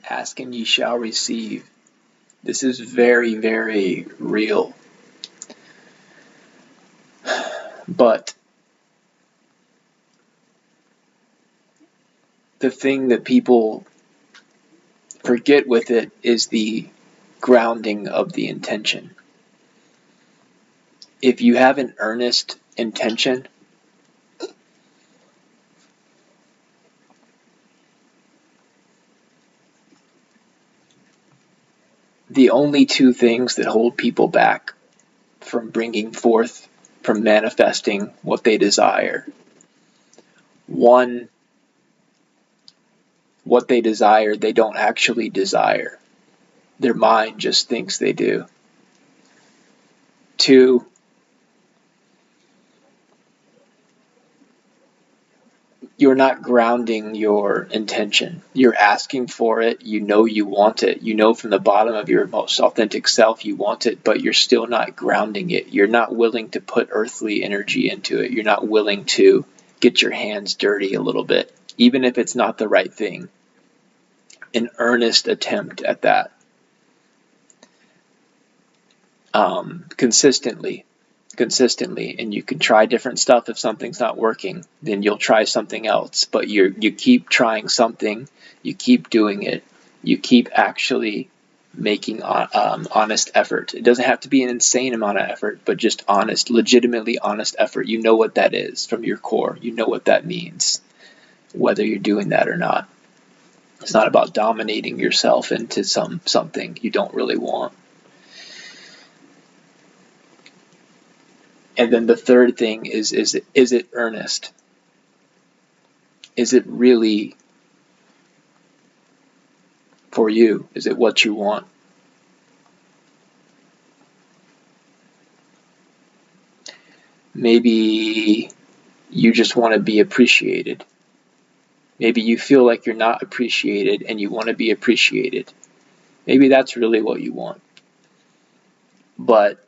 Ask and ye shall receive. This is very, very real. But the thing that people forget with it is the grounding of the intention. If you have an earnest intention, the only two things that hold people back from bringing forth, from manifesting what they desire. One, what they desire, they don't actually desire. Their mind just thinks they do. Two, you're not grounding your intention. You're asking for it. You know you want it. You know from the bottom of your most authentic self you want it, but you're still not grounding it. You're not willing to put earthly energy into it. You're not willing to get your hands dirty a little bit, even if it's not the right thing. An earnest attempt at that. Consistently, and you can try different stuff. If something's not working, then you'll try something else, but you keep trying something, you keep doing it, you keep actually making honest effort. It doesn't have to be an insane amount of effort, but just honest, legitimately honest effort. You know what that is from your core. You know what that means, whether you're doing that or not. It's not about dominating yourself into something you don't really want. And then the third thing is it earnest? Is it really for you? Is it what you want? Maybe you just want to be appreciated. Maybe you feel like you're not appreciated and you want to be appreciated. Maybe that's really what you want. But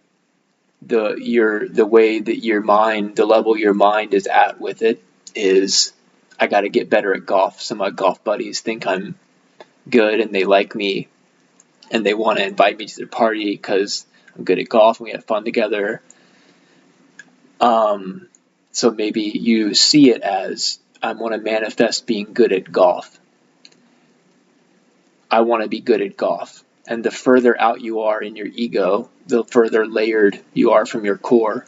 the way that your mind, the level your mind is at with it is, I got to get better at golf. Some of my golf buddies think I'm good and they like me and they want to invite me to their party because I'm good at golf and we have fun together. So maybe you see it as, I want to manifest being good at golf. I want to be good at golf. And the further out you are in your ego, the further layered you are from your core,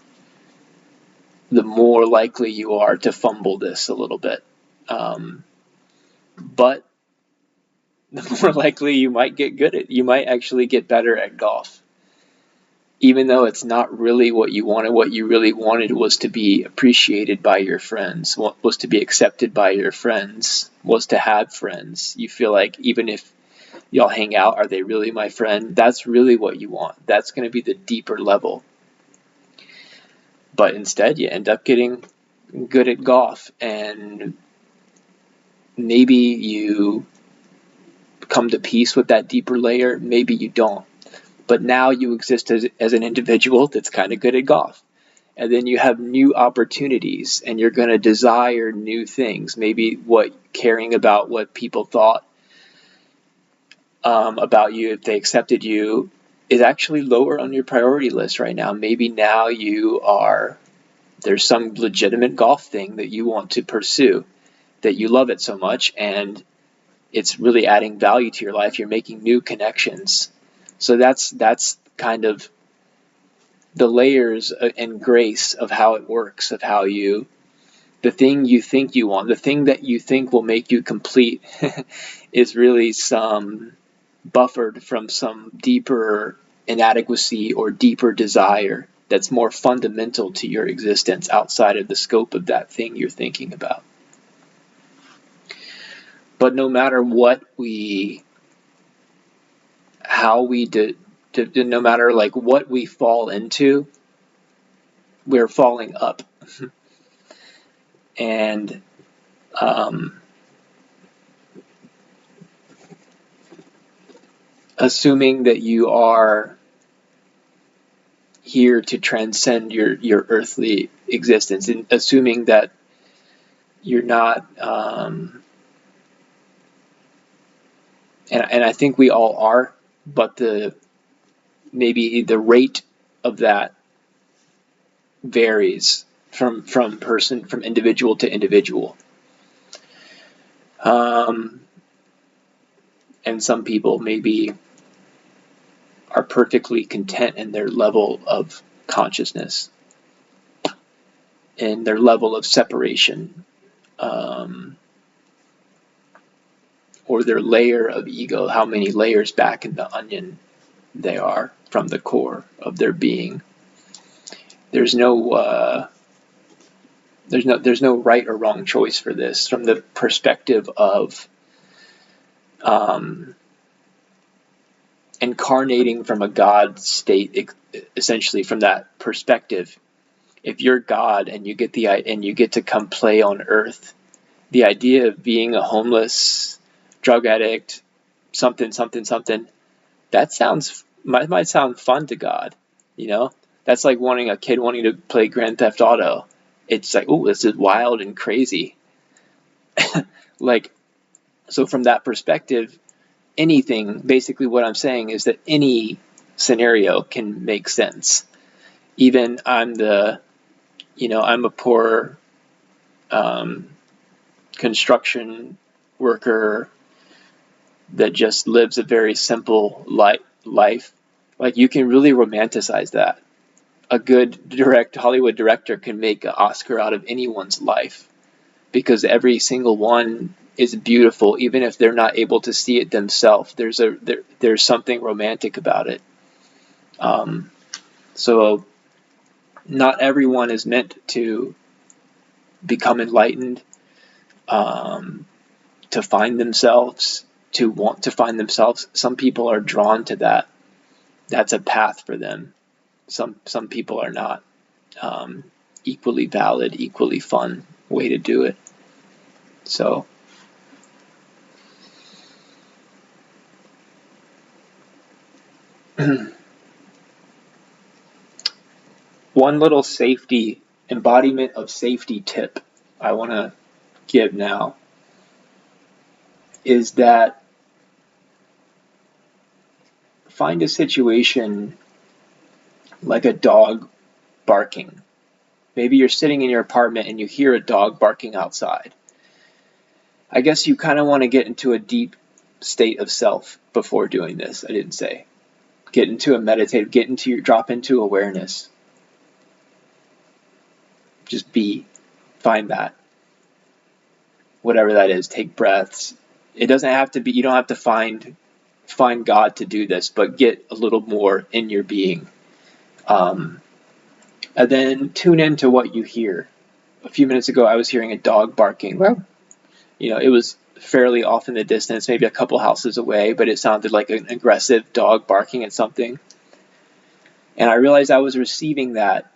the more likely you are to fumble this a little bit. But the more likely you might get good at, you might actually get better at golf. Even though it's not really what you wanted. What you really wanted was to be appreciated by your friends, was to be accepted by your friends, was to have friends. You feel like even if y'all hang out, are they really my friend? That's really what you want. That's going to be the deeper level. But instead, you end up getting good at golf, and maybe you come to peace with that deeper layer, maybe you don't. But now you exist as an individual that's kind of good at golf. And then you have new opportunities, and you're going to desire new things. Maybe caring about what people thought about you, if they accepted you, is actually lower on your priority list right now. Maybe now there's some legitimate golf thing that you want to pursue, that you love it so much, and it's really adding value to your life. You're making new connections. So that's kind of the layers and grace of how it works, of how the thing you think you want, the thing that you think will make you complete is really some buffered from some deeper inadequacy or deeper desire that's more fundamental to your existence outside of the scope of that thing you're thinking about. But no matter what no matter like what we fall into, we're falling up. And assuming that you are here to transcend your earthly existence, and assuming that you're not And I think we all are, but maybe the rate of that varies from individual to individual. And some people maybe are perfectly content in their level of consciousness, in their level of separation, or their layer of ego, how many layers back in the onion they are from the core of their being. There's no right or wrong choice for this from the perspective of incarnating from a God state. Essentially, from that perspective, if you're God and you get to come play on Earth, the idea of being a homeless drug addict, something, that might sound fun to God, you know? That's like a kid wanting to play Grand Theft Auto. It's like, oh, this is wild and crazy. Like, so from that perspective, anything, basically what I'm saying is that any scenario can make sense. Even I'm a poor construction worker that just lives a very simple life. Like, you can really romanticize that. A good Hollywood director can make an Oscar out of anyone's life, because every single one is beautiful, even if they're not able to see it themselves. There's something romantic about it. So not everyone is meant to become enlightened, to find themselves, to want to find themselves. Some people are drawn to that. That's a path for them. Some people are not. Equally valid, equally fun way to do it. So one little embodiment of safety tip I want to give now is that find a situation like a dog barking. Maybe you're sitting in your apartment and you hear a dog barking outside. I guess you kind of want to get into a deep state of self before doing this. I didn't say. Drop into awareness. Just find that. Whatever that is, take breaths. It doesn't have to be, you don't have to find God to do this, but get a little more in your being. And then tune into what you hear. A few minutes ago, I was hearing a dog barking. Well, it was fairly off in the distance, maybe a couple houses away, but it sounded like an aggressive dog barking at something. And I realized I was receiving that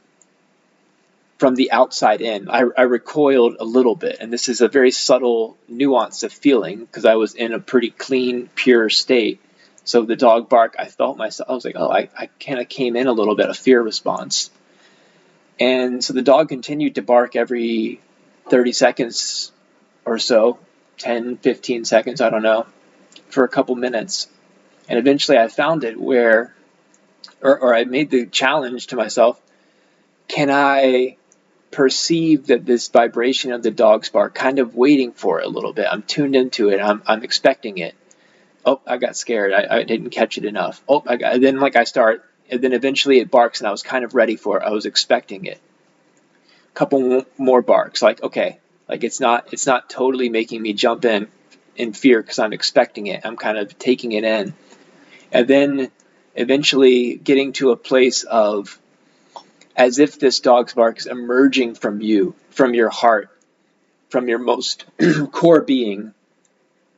from the outside in. I recoiled a little bit, and this is a very subtle nuance of feeling because I was in a pretty clean, pure state. So the dog bark, I felt myself, I was like, oh, I kind of came in a little bit, a fear response. And so the dog continued to bark every 30 seconds or so, 10, 15 seconds, I don't know, for a couple minutes. And eventually I found it or I made the challenge to myself, can I perceive that this vibration of the dog's bark, kind of waiting for it a little bit. I'm tuned into it. I'm expecting it. Oh, I got scared. I didn't catch it enough. Oh, and then eventually it barks and I was kind of ready for it. I was expecting it. A couple more barks. Like, okay, like it's not totally making me jump in fear because I'm expecting it. I'm kind of taking it in. And then eventually getting to a place of as if this dog's bark is emerging from you, from your heart, from your most core being.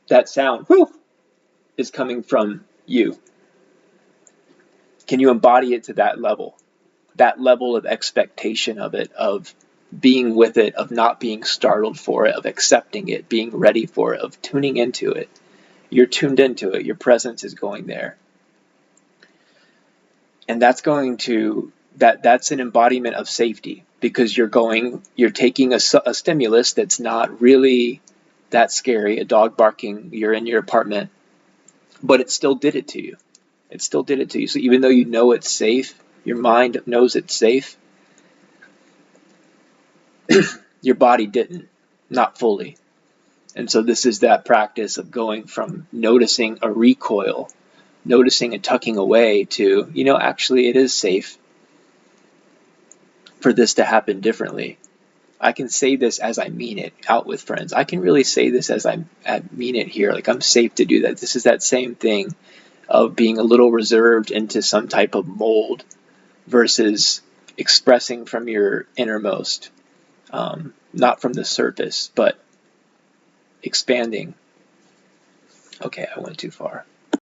That sound, whoo, is coming from you. Can you embody it to that level of expectation of it, of being with it, of not being startled for it, of accepting it, being ready for it, of tuning into it? You're tuned into it. Your presence is going there. And that's an embodiment of safety, because you're taking a stimulus that's not really that scary, a dog barking, you're in your apartment, but it still did it to you. It still did it to you. So even though you know it's safe, your mind knows it's safe, your body didn't, not fully. And so this is that practice of going from noticing a recoil, noticing a tucking away, to, actually it is safe for this to happen differently. I can say this as I mean it out with friends. I can really say this as I mean it here. Like, I'm safe to do that. This is that same thing of being a little reserved into some type of mold versus expressing from your innermost, not from the surface, but expanding. Okay, I went too far.